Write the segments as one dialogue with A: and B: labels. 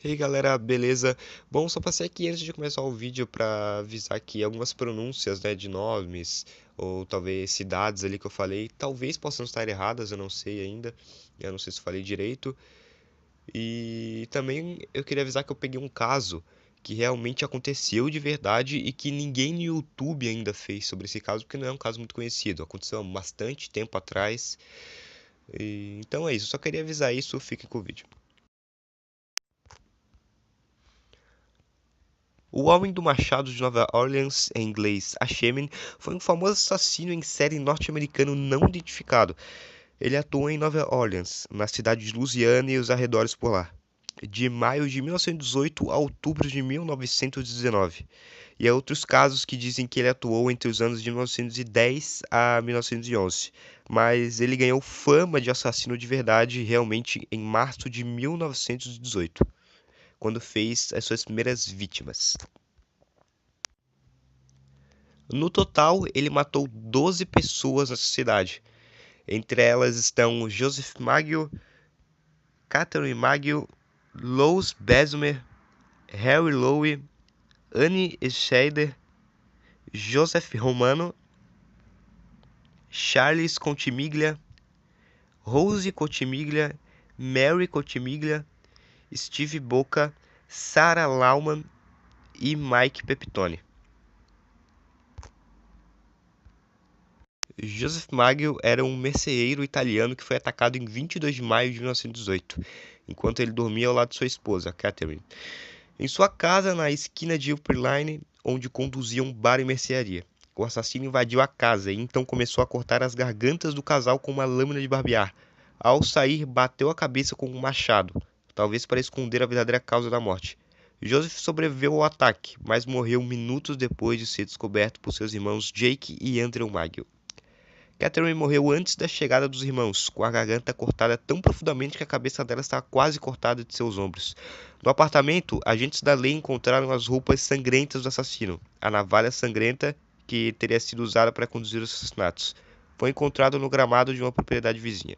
A: E aí galera, beleza? Bom, só passei aqui antes de começar o vídeo para avisar que algumas pronúncias, né, de nomes ou talvez cidades ali que eu falei, talvez possam estar erradas, eu não sei ainda. Eu não sei se falei direito. E também eu queria avisar que eu peguei um caso que realmente aconteceu de verdade e que ninguém no YouTube ainda fez sobre esse caso, porque não é um caso muito conhecido. Aconteceu há bastante tempo atrás. Então é isso, só queria avisar isso, fique com o vídeo. O Homem do Machado de Nova Orleans, em inglês Ashemin, foi um famoso assassino em série norte-americano não identificado. Ele atuou em Nova Orleans, na cidade de Louisiana e os arredores por lá, de maio de 1918 a outubro de 1919. E há outros casos que dizem que ele atuou entre os anos de 1910 a 1911, mas ele ganhou fama de assassino de verdade realmente em março de 1918, quando fez as suas primeiras vítimas. No total, ele matou 12 pessoas nessa cidade. Entre elas estão Joseph Maggio, Catherine Maggio, Louis Besumer, Harry Lowe, Annie Scheider, Joseph Romano, Charles Contimiglia, Rose Contimiglia, Mary Contimiglia, Steve Boca, Sarah Lauman e Mike Pepitone. Joseph Maggio era um merceeiro italiano que foi atacado em 22 de maio de 1918, enquanto ele dormia ao lado de sua esposa, Catherine, em sua casa na esquina de Upper Line, onde conduzia um bar e mercearia. O assassino invadiu a casa e então começou a cortar as gargantas do casal com uma lâmina de barbear. Ao sair, bateu a cabeça com um machado, talvez para esconder a verdadeira causa da morte. Joseph sobreviveu ao ataque, mas morreu minutos depois de ser descoberto por seus irmãos Jake e Andrew Maggio. Catherine morreu antes da chegada dos irmãos, com a garganta cortada tão profundamente que a cabeça dela estava quase cortada de seus ombros. No apartamento, agentes da lei encontraram as roupas sangrentas do assassino, a navalha sangrenta que teria sido usada para conduzir os assassinatos. Foi encontrado no gramado de uma propriedade vizinha.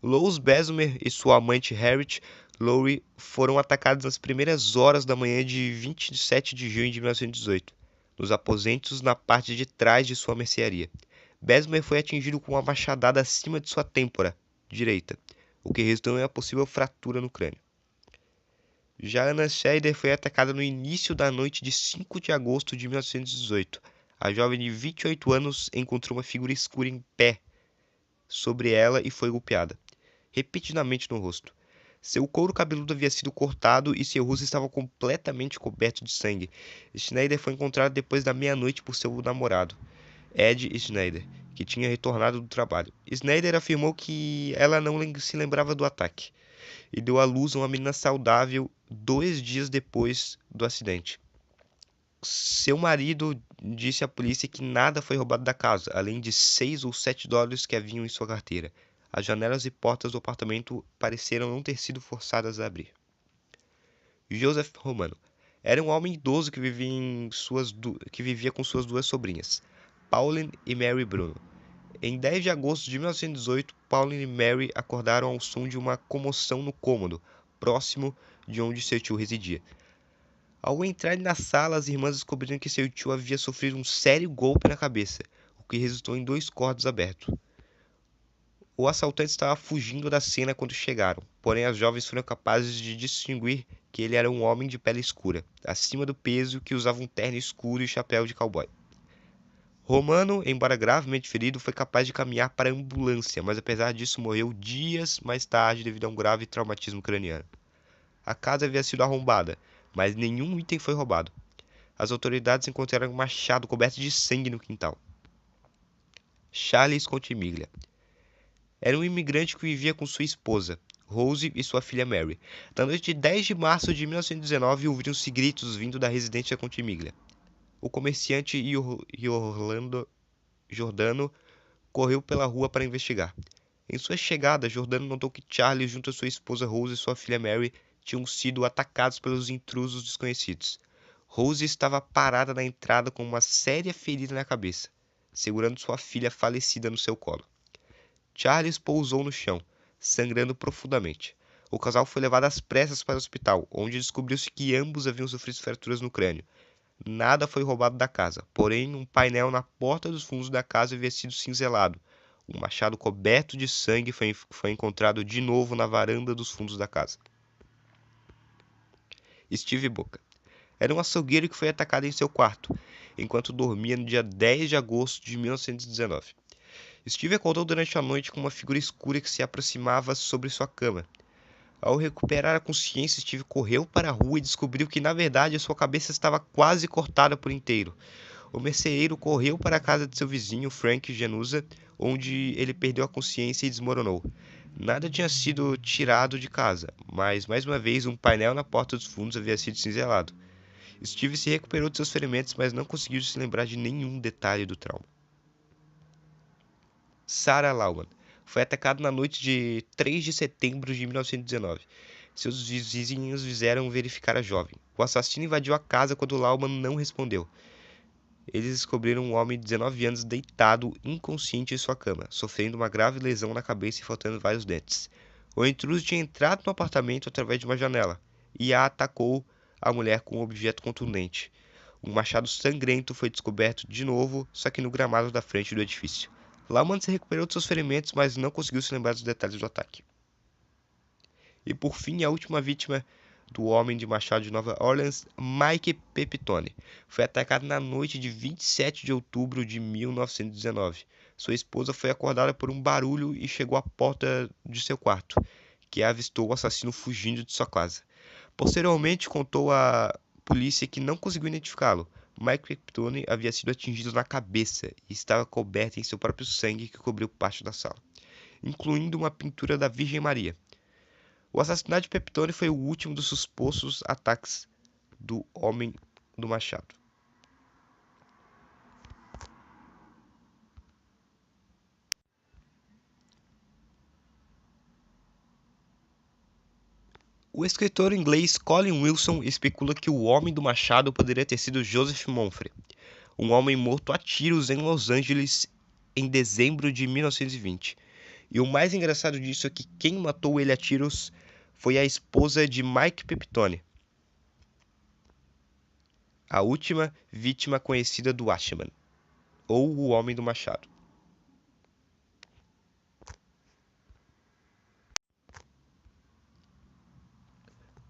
A: Louis Besumer e sua amante Harriet Lowry foram atacados nas primeiras horas da manhã de 27 de junho de 1918, nos aposentos na parte de trás de sua mercearia. Bessemer foi atingido com uma machadada acima de sua têmpora direita, o que resultou em uma possível fratura no crânio. Já Anna Scheider foi atacada no início da noite de 5 de agosto de 1918. A jovem de 28 anos encontrou uma figura escura em pé sobre ela e foi golpeada repetidamente no rosto. Seu couro cabeludo havia sido cortado e seu rosto estava completamente coberto de sangue. Schneider foi encontrado depois da meia-noite por seu namorado, Ed Schneider, que tinha retornado do trabalho. Schneider afirmou que ela não se lembrava do ataque e deu à luz a uma menina saudável 2 dias depois do acidente. Seu marido disse à polícia que nada foi roubado da casa, além de $6 ou $7 que haviam em sua carteira. As janelas e portas do apartamento pareceram não ter sido forçadas a abrir. Joseph Romano era um homem idoso que vivia com suas duas sobrinhas, Pauline e Mary Bruno. Em 10 de agosto de 1918, Pauline e Mary acordaram ao som de uma comoção no cômodo, próximo de onde seu tio residia. Ao entrarem na sala, as irmãs descobriram que seu tio havia sofrido um sério golpe na cabeça, o que resultou em 2 cortes abertos. O assaltante estava fugindo da cena quando chegaram, porém as jovens foram capazes de distinguir que ele era um homem de pele escura, acima do peso, que usava um terno escuro e chapéu de cowboy. Romano, embora gravemente ferido, foi capaz de caminhar para a ambulância, mas apesar disso morreu dias mais tarde devido a um grave traumatismo craniano. A casa havia sido arrombada, mas nenhum item foi roubado. As autoridades encontraram um machado coberto de sangue no quintal. Charles Contimiglia era um imigrante que vivia com sua esposa, Rose, e sua filha Mary. Na noite de 10 de março de 1919, ouviram-se gritos vindo da residência Contimiglia. O comerciante Orlando Giordano correu pela rua para investigar. Em sua chegada, Giordano notou que Charlie, junto a sua esposa Rose e sua filha Mary, tinham sido atacados pelos intrusos desconhecidos. Rose estava parada na entrada com uma séria ferida na cabeça, segurando sua filha falecida no seu colo. Charles pousou no chão, sangrando profundamente. O casal foi levado às pressas para o hospital, onde descobriu-se que ambos haviam sofrido fraturas no crânio. Nada foi roubado da casa, porém um painel na porta dos fundos da casa havia sido cinzelado. Um machado coberto de sangue foi encontrado de novo na varanda dos fundos da casa. Steve Boca era um açougueiro que foi atacado em seu quarto, enquanto dormia no dia 10 de agosto de 1919. Steve acordou durante a noite com uma figura escura que se aproximava sobre sua cama. Ao recuperar a consciência, Steve correu para a rua e descobriu que, na verdade, sua cabeça estava quase cortada por inteiro. O merceeiro correu para a casa de seu vizinho, Frank Genusa, onde ele perdeu a consciência e desmoronou. Nada tinha sido tirado de casa, mas, mais uma vez, um painel na porta dos fundos havia sido cinzelado. Steve se recuperou de seus ferimentos, mas não conseguiu se lembrar de nenhum detalhe do trauma. Sarah Lauman foi atacada na noite de 3 de setembro de 1919. Seus vizinhos fizeram verificar a jovem. O assassino invadiu a casa quando Lauman não respondeu. Eles descobriram um homem de 19 anos deitado inconsciente em sua cama, sofrendo uma grave lesão na cabeça e faltando vários dentes. O intruso tinha entrado no apartamento através de uma janela e atacou a mulher com um objeto contundente. Um machado sangrento foi descoberto de novo, só que no gramado da frente do edifício. Lauman se recuperou de seus ferimentos, mas não conseguiu se lembrar dos detalhes do ataque. E por fim, a última vítima do homem de machado de Nova Orleans, Mike Pepitone, foi atacado na noite de 27 de outubro de 1919. Sua esposa foi acordada por um barulho e chegou à porta de seu quarto, que avistou o assassino fugindo de sua casa. Posteriormente, contou à polícia que não conseguiu identificá-lo. Mike Pepitone havia sido atingido na cabeça e estava coberto em seu próprio sangue que cobriu parte da sala, incluindo uma pintura da Virgem Maria. O assassinato de Pepitone foi o último dos supostos ataques do homem do machado. O escritor inglês Colin Wilson especula que o homem do machado poderia ter sido Joseph Mumfre, um homem morto a tiros em Los Angeles em dezembro de 1920. E o mais engraçado disso é que quem matou ele a tiros foi a esposa de Mike Pepitone, a última vítima conhecida do Ashman, ou o Homem do Machado.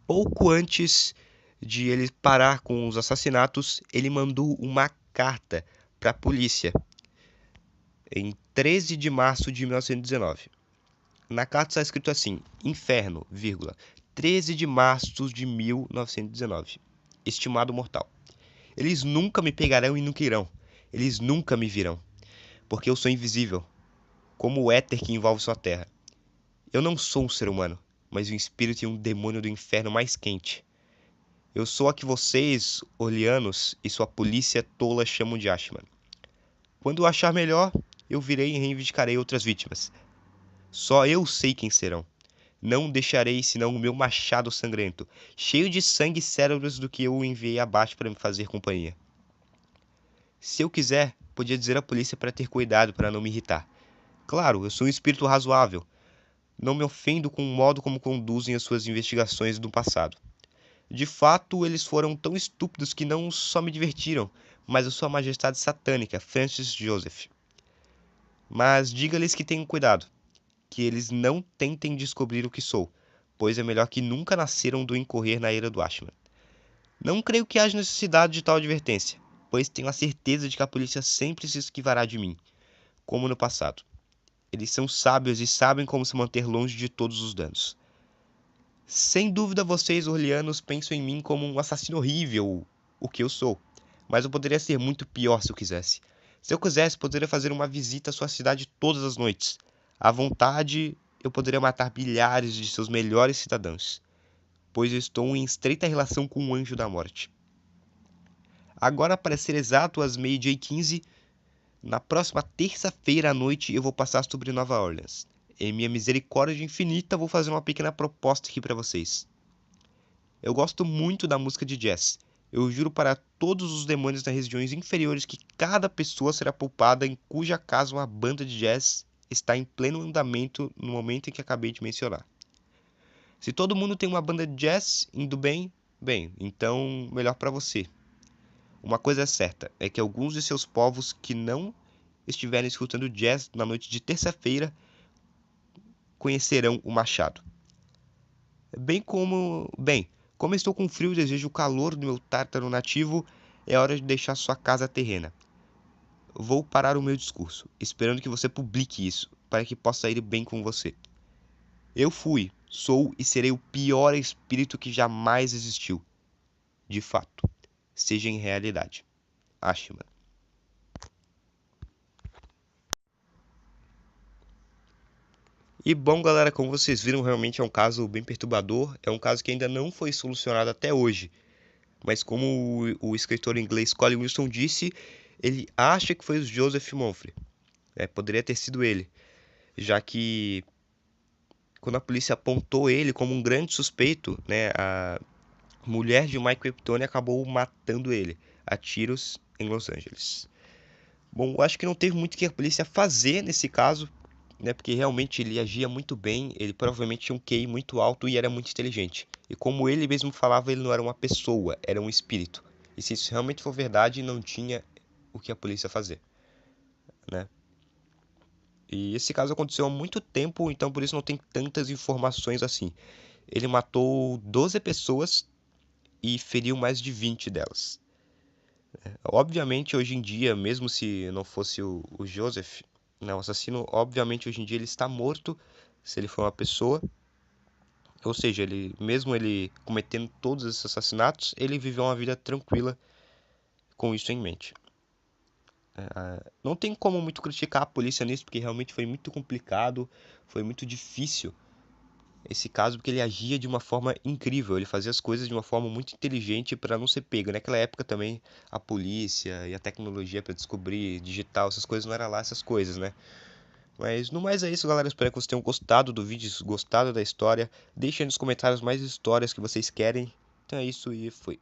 A: Pouco antes de ele parar com os assassinatos, ele mandou uma carta para a polícia em 13 de março de 1919. Na carta está escrito assim: Inferno, 13 de março de 1919. Estimado mortal. Eles nunca me pegarão e nunca irão. Eles nunca me virão. Porque eu sou invisível, como o éter que envolve sua terra. Eu não sou um ser humano, mas um espírito e um demônio do inferno mais quente. Eu sou a que vocês, Orleanos, e sua polícia tola chamam de Ashman. Quando eu achar melhor, eu virei e reivindicarei outras vítimas. Só eu sei quem serão. Não deixarei senão o meu machado sangrento, cheio de sangue e cérebros do que eu o enviei abaixo para me fazer companhia. Se eu quiser, podia dizer à polícia para ter cuidado para não me irritar. Claro, eu sou um espírito razoável. Não me ofendo com o modo como conduzem as suas investigações do passado. De fato, eles foram tão estúpidos que não só me divertiram, mas a sua majestade satânica, Francis Joseph. Mas diga-lhes que tenham cuidado, que eles não tentem descobrir o que sou, pois é melhor que nunca nasceram do incorrer na ira do Ashman. Não creio que haja necessidade de tal advertência, pois tenho a certeza de que a polícia sempre se esquivará de mim, como no passado. Eles são sábios e sabem como se manter longe de todos os danos. Sem dúvida vocês, Orleanos, pensam em mim como um assassino horrível, o que eu sou. Mas eu poderia ser muito pior se eu quisesse. Se eu quisesse, poderia fazer uma visita à sua cidade todas as noites. À vontade, eu poderia matar milhares de seus melhores cidadãos, pois eu estou em estreita relação com o Anjo da Morte. Agora, para ser exato, às 12h15, na próxima terça-feira à noite, eu vou passar sobre Nova Orleans. Em minha misericórdia infinita, vou fazer uma pequena proposta aqui para vocês. Eu gosto muito da música de jazz. Eu juro para todos os demônios das regiões inferiores que cada pessoa será poupada em cuja casa uma banda de jazz está em pleno andamento no momento em que acabei de mencionar. Se todo mundo tem uma banda de jazz indo bem, então melhor para você. Uma coisa é certa, é que alguns de seus povos que não estiverem escutando jazz na noite de terça-feira conhecerão o machado. Como estou com frio e desejo o calor do meu tártaro nativo, é hora de deixar sua casa terrena. Vou parar o meu discurso, esperando que você publique isso, para que possa ir bem com você. Eu fui, sou e serei o pior espírito que jamais existiu. De fato, seja em realidade. Ashman. E bom, galera, como vocês viram, realmente é um caso bem perturbador. É um caso que ainda não foi solucionado até hoje. Mas como o escritor inglês Colin Wilson disse, ele acha que foi o Joseph Mumford. Poderia ter sido ele, já que quando a polícia apontou ele como um grande suspeito, né, a mulher de Mike Crepitone acabou matando ele a tiros em Los Angeles. Bom, eu acho que não teve muito o que a polícia fazer nesse caso, né, porque realmente ele agia muito bem, ele provavelmente tinha um QI muito alto e era muito inteligente. E como ele mesmo falava, ele não era uma pessoa, era um espírito. E se isso realmente for verdade, não tinha o que a polícia fazer, né? E esse caso aconteceu há muito tempo, então por isso não tem tantas informações assim. Ele matou 12 pessoas e feriu mais de 20 delas. Obviamente, hoje em dia, mesmo se não fosse o Joseph, né, o assassino, obviamente hoje em dia ele está morto, se ele for uma pessoa. Ou seja, mesmo ele cometendo todos esses assassinatos, ele viveu uma vida tranquila com isso em mente. Não tem como muito criticar a polícia nisso, porque realmente foi muito complicado, foi muito difícil esse caso, porque ele agia de uma forma incrível, ele fazia as coisas de uma forma muito inteligente para não ser pego. Naquela época também a polícia e a tecnologia para descobrir digital, essas coisas não era lá essas coisas, né? Mas no mais é isso, galera. Espero que vocês tenham gostado do vídeo, gostado da história. Deixem nos comentários mais histórias que vocês querem. Então é isso e fui.